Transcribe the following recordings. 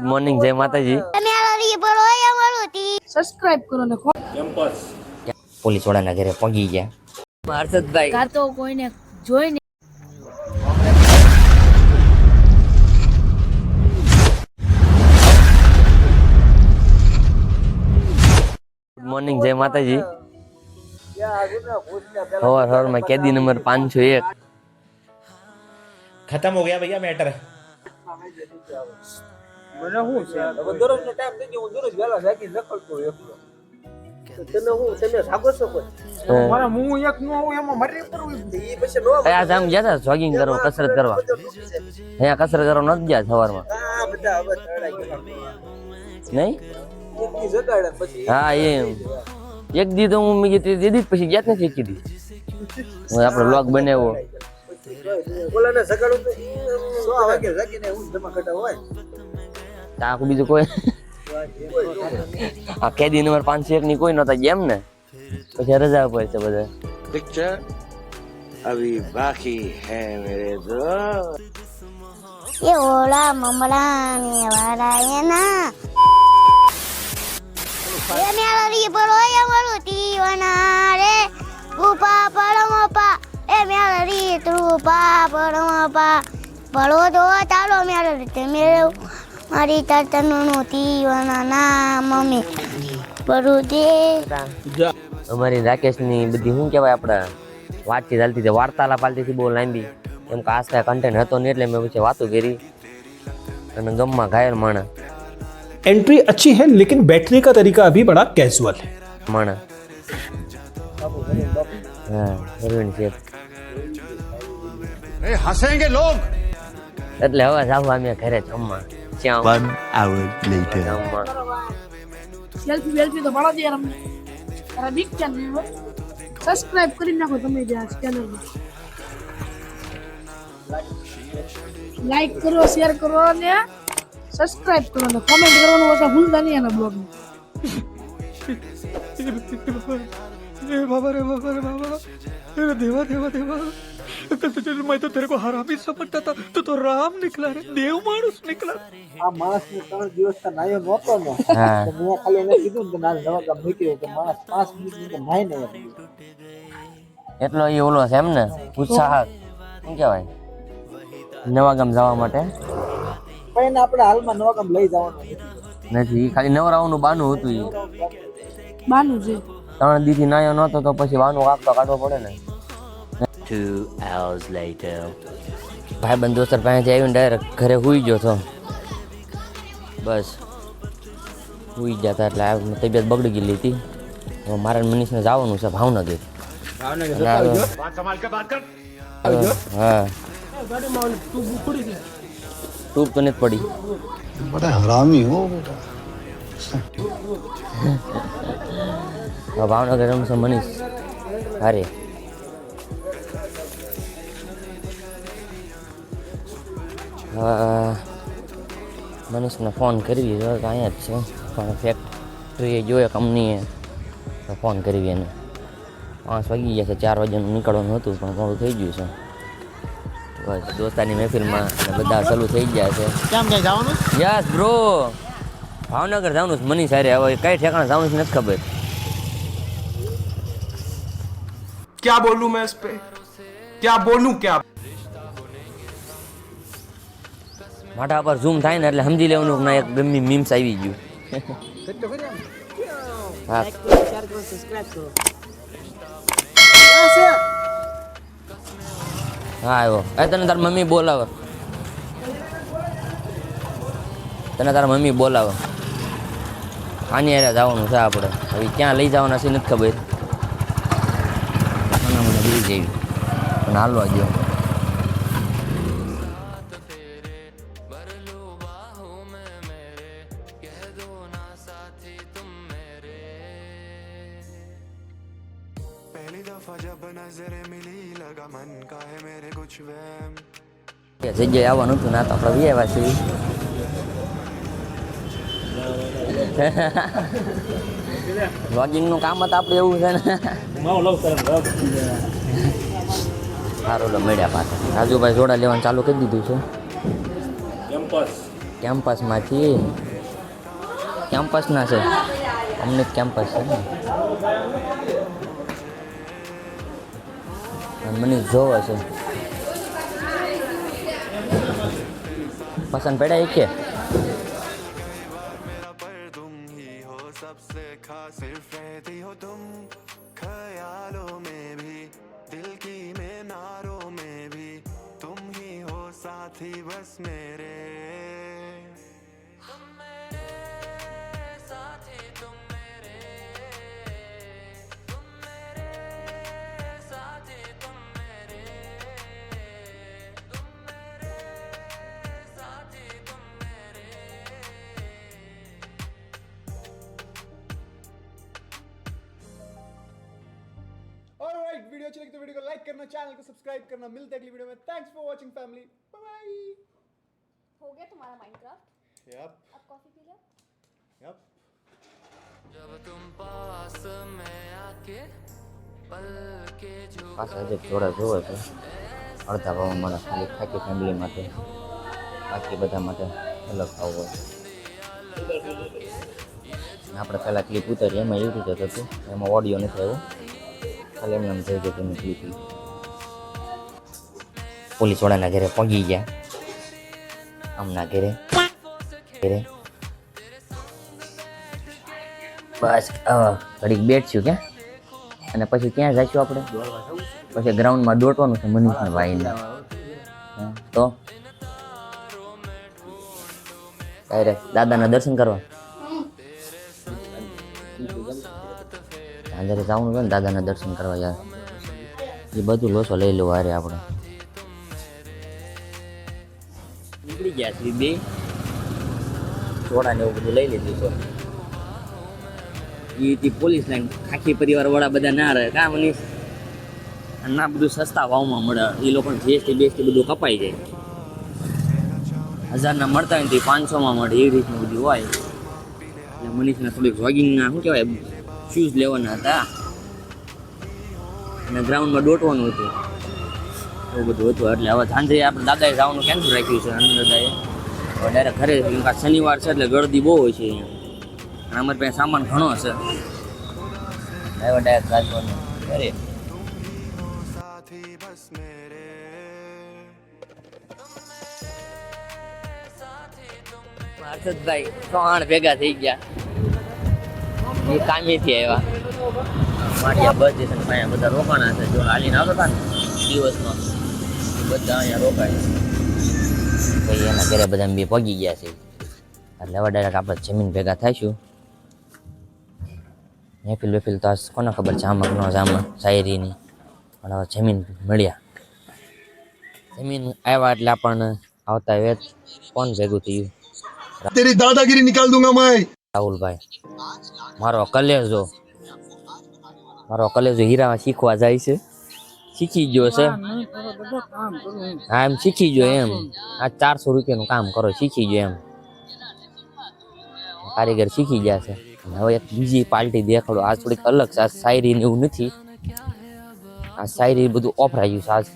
Morning જય માતાજી. Subscribe કરો ને કેમ્પસ પોલીસ વાળાના ઘરે પહોંચી ગયા હર્ષદભાઈ. કા તો કોઈને જોઈને મોર્નિંગ જય માતાજી. हर में कैदी नंबर 501 खत्म हो गया भैया मैटर. મને શું છે હવે દરરોજનો ટાઈમ થઈ ગયો હું દરરોજ વેલા જાગી રખડતો એકલો તને હું તમે જાગો છો કોઈ મારા હું એક નો હું એમાં મરી પડું ઈ પછી નો આજ આમ ગયા હતા જોગિંગ કરવા કસરત કરવા અહીંયા કસરત કરવા નથી ગયા સવારમાં આ બધા હવે ચડાઈ ગયા નહીં એકની જગાડે પછી હા એમ એક દી તો હું મી કીધી દીદી પછી ગયા જ નથી એક દી હું આપણો વ્લોગ બનાવ્યો ઓલાને જગાડું તો 100 વાગે જાગીને હું જમા કરતા હોય આખું બીજું કોઈ આ કેદી નંબર 501 ની કોઈ નહોતા જેમ ને પછી રજા પર છે બધા पिक्चर अभी बाकी है मेरे दोस्त. ये ओला ममरानी वाला ये ना ये मेरा री पड़ो ये मारो तीवना रे ऊपा पड़मपा ए मेरा री त्रुपा पड़मपा पड़ो दो तारो मेरा री मेरे मारी ततनु तीवना ना मम्मी पड़ो दे અમારી રાકેશની બધી શું કહેવાય આપણા વાતચીત ચાલતી હતી વાર્તાલાપ ચાલતી હતી બહુ લાંબી એમ કે આસ્તા કન્ટેન્ટ હતો નહીં એટલે મેં પછી વાતો કરી અને ગમમાં ઘાયલ માણા एंट्री अच्छी है लेकिन बैठने का तरीका अभी बड़ा कैजुअल है. માણા હા અરવિંદ શેઠ हंसेंगे लोग. એટલે હવે જાવ અમે ઘરે જમવા ક્યાં 1 hour later. જમવા સેલ્ફી વેલ્ફી તો બળા દે યાર અમને તારા બીક ચેનલ ને સબસ્ક્રાઇબ કરી નાખો તમે જે આ ચેનલ ને લાઈક કરો શેર કરો ને સબસ્ક્રાઇબ કરો ને કમેન્ટ કરવાનું ઓછા ભૂલતા નહીં એના બ્લોગ रे बाबा अरे देवा देवा देवा मैं तो तेरे को हरामी समझता था तो राम निकला रे देव मानुस निकला. આ માણસને 3 દિવસથી નાયો નહોતો ને હા તો મેં ખાલી એને કીધું કે ના નવા ગામ નીકળ્યો કે માણસ 5 મિનિટ નાઈ ને એટલો એ ઓલો છે એમ ને ઉત્સાહ શું કહેવાય નવા ગામ જવા માટે પણ આપણે હાલમાં નવા ગામ લઈ જવાનું નથી ખાલી નવરાવનું બાનું હતું એ બાનું છે 3 દીથી નાયો નહોતો તો પછી વાનું કાપતો કાઢવો પડે ને 2 hours later. ભાઈબંધ દોસ્તર પાસેથી આવીને ડાયરેક્ટ ઘરે હુઈ ગયો તો બસ હુઈ ગયા હતા એટલે તબિયત બગડી ગયેલી હતી હવે મારા મનીષને જવાનું છે ભાવનગર હા ટૂબ તો નથી પડી बड़ा हरामी हो बेटा. હવે ભાવનગર રમશે મનીષ અરે મનીષને ફોન કરવી તો અહીંયા જ છે પણ ફેક્ટરીએ જોઈએ કંપનીએ તો ફોન કરવી એને 5 વાગી ગયા છે 4 વાગ્યાનું નીકળવાનું હતું પણ મોડું થઈ ગયું છે બસ દોસ્તાની મહેફિલમાં અને બધા ચાલુ થઈ ગયા છે કેમ ક્યાં જવાનું યસ બ્રો ભાવનગર જવાનું છે મનીષ અરે હવે કઈ ઠેકાણે જવાનું છે નથી ખબર क्या बोलूं मैं इस पे क्या बोलूं क्या માથા પર ઝૂમ થાય ને એટલે સમજી લેવાનું કે ના એક ગમી મીમ્સ આવી ગયું હા શેર કરો સબસ્ક્રાઇબ કરો હા આવ્યો તને તાર મમ્મી બોલાવે આની હારે જવાનું છે આપણે હવે ક્યાં લઈ જવાના છે નથી ખબર મને ભૂલી જઈ પણ હાલવા ગયો જગ્યાએ આવવાનું હતું ના તો આપણે આવ્યા છીએ વ્લોગિંગનું કામ હતું આપણે એવું છે ને સારું મળ્યા પાછા રાજુભાઈ જોડા લેવાનું ચાલુ કરી દીધું છે કેમ્પસ કેમ્પસમાંથી કેમ્પસના છે અમને કેમ્પસ છે ને અને મને જોવે છે પસંદ પડ્યા એક કે ऑलराइट वीडियो अच्छी लगी तो वीडियो को लाइक करना, चैनल को सब्सक्राइब करना। मिलते हैं अगली वीडियो में। Thanks for watching family, bye bye. हो गया तुम्हारा माइनक्राफ्ट? यप अब कॉफी पी लो। यप પાછા જે જોડા જોવે છે અડધા ભાવ મને ખાલી ખાકી ફેમિલી માટે બાકી બધા માટે અલગ ભાવ હોય આપણે પહેલાં ક્લિપ ઉતારી એમાં એવું રીતે હતું એમાં ઓડિયો નથી આવ્યો ખાલી એમને એમ થઈ ગયું ક્લિપ પોલીસવાળાના ઘરે પહોંચી ગયા આમના ઘરે બસ ઘડીક બેઠશું કે અને પછી ક્યાં જઈશું આપણે પછી ગ્રાઉન્ડમાં દોટવાનું છે મનીષના ભાઈને તો ડાયરેક્ટ દાદાના દર્શન કરવા અંદર જવાનું છે ને દાદાના દર્શન કરવા યાર એ બધું લોસો લઈ લો હારે આપણે નીકળી ગયા છે બે ચોડા ને એવું બધું લઈ લીધું છે એ પોલીસ લાઈન ખાખી પરિવાર વાળા બધા ના રહે કામ નહીં અને ના બધું સસ્તા ભાવમાં મળે એ લોકોને જીએસટી બેસટી બધું કપાઈ જાય 1000ના મળતા હોય ને તો 500માં મળે એવી રીતનું બધું હોય એટલે મનીષના થોડીક જોગિંગના શું કહેવાય શૂઝ લેવાના હતા અને ગ્રાઉન્ડમાં દોટવાનું હતું એવું બધું હતું એટલે હવે સાંજે આપણે દાદાએ જવાનું કેન્સલ રાખ્યું છે અનુ દાદાએ હવે ડાયરેક્ટ ઘરે કેમ કે શનિવાર છે એટલે ગળદી બહુ હોય છે અહીંયા અને અમારી પાસે સામાન ઘણો હશે હવે ડાયરેક્ટ રાજવાનું ઘરે હર્ષદભાઈ 3 ભેગા થઈ ગયા એ કામેથી આવ્યા મારિયા બસ સ્ટેશન પાસે બધા રોકાણા છે જો હાલીને આવતા હતા ને દિવસમાં બધા અહીંયા રોકાય પછી એના ઘરે બધા બે પગી ગયા છે એટલે હવે ડાયરેક્ટ આપણે જમીન ભેગા થઈશું મહેફિલ વેફિલ તો આજ કોને ખબર છે આમાં ન જામાં શાયરીની પણ હવે જમીન મળ્યા જમીન આવ્યા એટલે આપણને આવતા વેત કોણ ભેગું થયું तेरी दादागिरी निकाल दूंगा मैं। રાહુલભાઈ મારો કલેજો હીરામાં શીખવા જાય છે શીખી ગયો છે હા એમ શીખી ગયો એમ આ 400 રૂપિયાનું કામ કરો શીખી ગયો એમ કારીગર શીખી ગયા છે હવે એક બીજી પાર્ટી દેખાડો આ થોડીક અલગ છે આ શાયરી ને એવું નથી આ શાયરી બધું ઓફરાયું છે આજ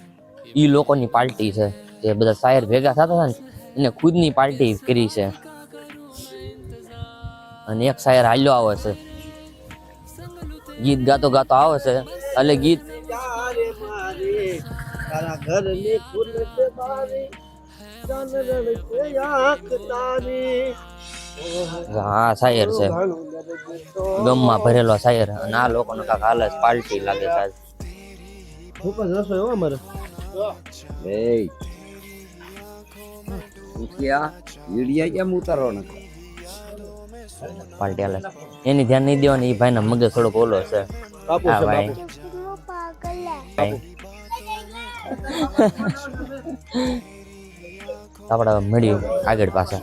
એ લોકોની પાર્ટી છે જે બધા શાયર ભેગા થતા હતા ને એને ખુદની પાર્ટી કરી છે અને એક શાયર હાલ્યો આવે છે ગીત ગાતો આવે છે એટલે ગીત હા શાયર છે ગમમાં ભરેલો શાયર અને આ લોકોને કાંક હાલ જ પાર્ટી લાગે છે પાર્ટી હાલે એની ધ્યાન નહીં દેવાની એ ભાઈ ના મગજ થોડોક ઓલો છે હા ભાઈ આપણે મળ્યું આગળ પાછા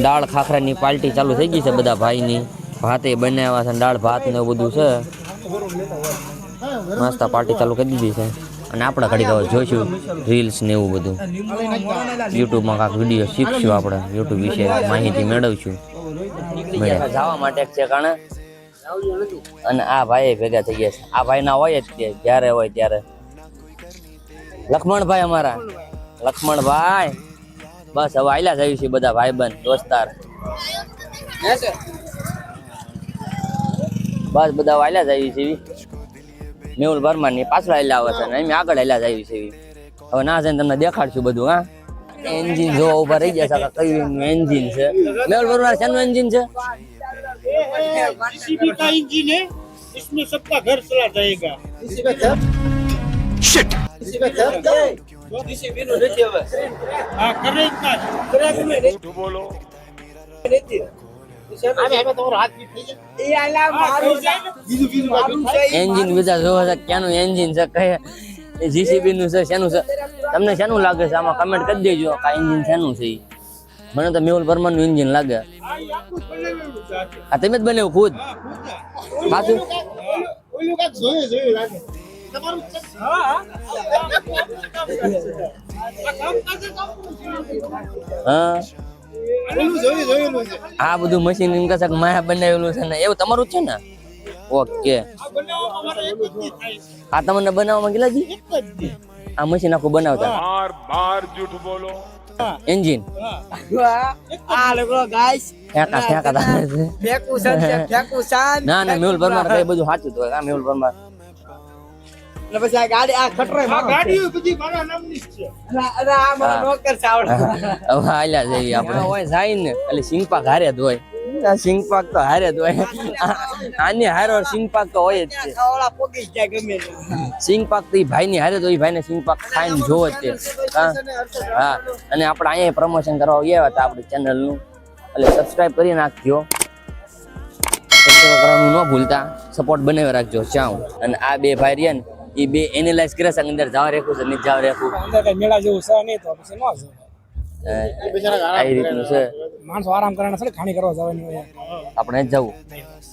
દાળ ખાખરાની પાર્ટી ચાલુ થઈ ગઈ છે બધા ભાઈની ભાતે બનાવ્યા છે દાળ ભાત ને એવું બધું છે નાસ્તા પાર્ટી ચાલુ કરી દીધી છે અને આપણે ઘડી હવે જોઈશું રીલ્સ ને એવું બધું યુટ્યુબમાં કાંઈક વિડીયો શીખશું આપણે યુટ્યુબ વિશે માહિતી મેળવશું જવા માટે છે કારણ અને આ ભાઈ ભેગા થઈ ગયા છે આ ભાઈ ના હોય જ તે જ્યારે હોય ત્યારે લક્ષ્મણભાઈ અમારા લક્ષ્મણભાઈ બસ હવે આયલા જ આવી છે બધા ભાઈબંધ દોસ્તાર. બસ બધા આયલા જ આવી છે એવી. મેહુલ પરમાર ની પાછળ આયલા આવે છે ને અમે આગળ આયલા જ આવી છે એવી. હવે ના જઈને તમને દેખાડશું બધું. હા, એન્જિન જોવા ઉભા રહી ગયા છે. કયું એન્જિન છે? મેહુલ પરમાર શેનું એન્જિન છે? जीसीबी का इंजन है, इसमें सबका घर चला जाएगा। જીસીબી નું નથી હવે. हाँ करे इतना કરે કે નહીં? बोलो નથી. એ આલા મારું છે. મારું છે. એન્જિન બધા જોવા છે ક્યાંનું એન્જિન છે, કયા જીસીબી નું છે, શેનું છે? તમને શેનું લાગે છે? આમાં કમેન્ટ કરી દેજો કે આ એન્જિન શેનું છે ઈ. મને તો મેહુલ પરમાર નું એન્જિન લાગે. આ તમે જ બનાવ્યું ખુદ? પાછું ઓલું કાક જોયું લાગે તમારું હા, ઓલું જોયેલું છે. આ બધું મશીન એમ કહેશે કે માયા બનાવેલું છે ને, એવું તમારું જ છે ને? ઓકે. આ બનાવવામાં મારે એક જ દી થાય છે. આ તમને બનાવવામાં કેટલા દી? એક જ દી. આ મશીન આખું બનાવતા એન્જિન આ લોકો ગાઈસ ફેંકા થાય છે. ફેકું શાન ના ના, મેહુલ પરમાર કઈ બધું સાચું તો હોય. મેહુલ પરમાર ને પછી આ ગાડી આ ખટરો આ ગાડીઓ બધી મારા નામની જ છે. અરે આ મારો નોકર છે આવડે. હવે આયલા જઈએ આપણે. હોય જાય ને એટલે સિંગપાક હારે જ હોય. આ સિંગપાક તો હારે જ હોય. આની હારો સિંગપાક તો હોય જ છે. ખાવડા પોગી જાય ગમે તે. સિંગપાક તો ઈ ભાઈ ની હારે તો ઈ ભાઈ ને સિંગપાક ખાઈને જોવો જ છે. હા હા, અને આપણે અહીંયા પ્રમોશન કરવા આવ્યા હતા આપણી ચેનલ નું, એટલે સબસ્ક્રાઇબ કરી નાખજો. સબસ્ક્રાઇબ કરવાનું ન ભૂલતા, સપોર્ટ બનાવી રાખજો. ચાઉ. અને આ બે ભાઈ રહ્યા ને એ બે એનાલાઇઝ કરે છે અંદર જવા રેખું છે નહીં જવા રેખું. અંદર કઈ મેળા જેવું છે નહીં તો પછી નો છે. આ રીતનું છે. માણસો આરામ કરવાના છે, ખાણી કરવા જવાની હોય. આપણે જ જવું,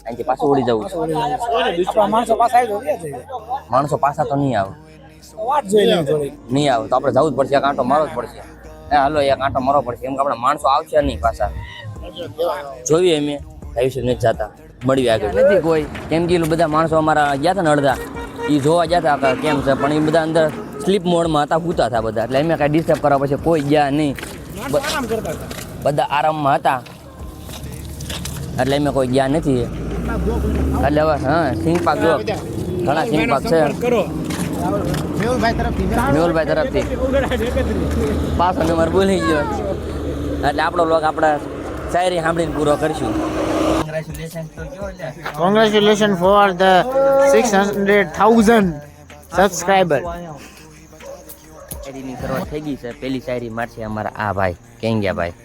અહીંથી પાછું ઉડી જવું છે. બીજું માણસો પાસે આવી જોઈએ. માણસો પાછા તો નહીં આવે, વાત જોઈ લેવી થોડી. નહીં આવે તો આપણે જવું જ પડશે. એક આંટો મારવો જ પડશે. હાલો એક આંટો મારવો પડશે, એમ કે આપણે માણસો આવશે નહીં પાછા. જોઈએ અમે આયુષ્ય નથી જતા, મળીએ આગળ. નથી કોઈ, કેમ કે બધા માણસો અમારા ગયા હતા ને અડધા, એ જોવા ગયા હતા કેમ છે, પણ એ બધા અંદર સ્લીપ મોડમાં હતા, ભૂતા હતા બધા. એટલે અમે કાંઈ ડિસ્ટર્બ કરવા પછી કોઈ ગયા નહીં, આરામ કરતા હતા. બધા આરામમાં હતા, એટલે અમે કોઈ ગયા નથી. એટલે હવે હા, સિંગપાક જો ઘણા સિંગપાક છે મેહુલભાઈ તરફથી. પાછો નંબર બોલી ગયો એટલે આપણો લોક આપણા શાયરી સાંભળીને પૂરો કરશું. Congratulations for the 600,000 subscriber. શાયરીની શરૂઆત થઈ ગઈ છે. પેલી શાયરી મારશે અમારા આ ભાઈ કેંગ્યા ભાઈ.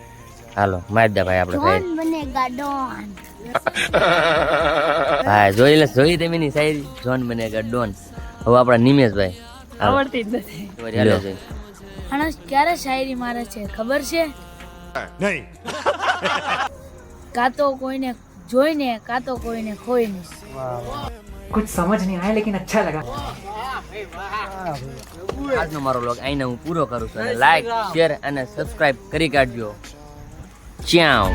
હાલો મારી દે ભાઈ આપણે શાયરી. બનેગા ડોન. હા જોઈ તમે ની શાયરી, જોન બનેગા ડોન. હવે આપણા નિમેશભાઈ આવડતી જ નથી. લ્યો જઈ. માણસ ક્યારે શાયરી મારે છે ખબર છે? નહીં. કાં તો કોઈને જોઈને, કાં તો કોઈને ખોઈને. कुछ समझ नहीं आया लेकिन अच्छा लगा. આજનો મારો વ્લોગ અહીંને હું પૂરો કરું છું. અને લાઈક શેર અને સબસ્ક્રાઇબ કરી કાઢજો. ચાઓ.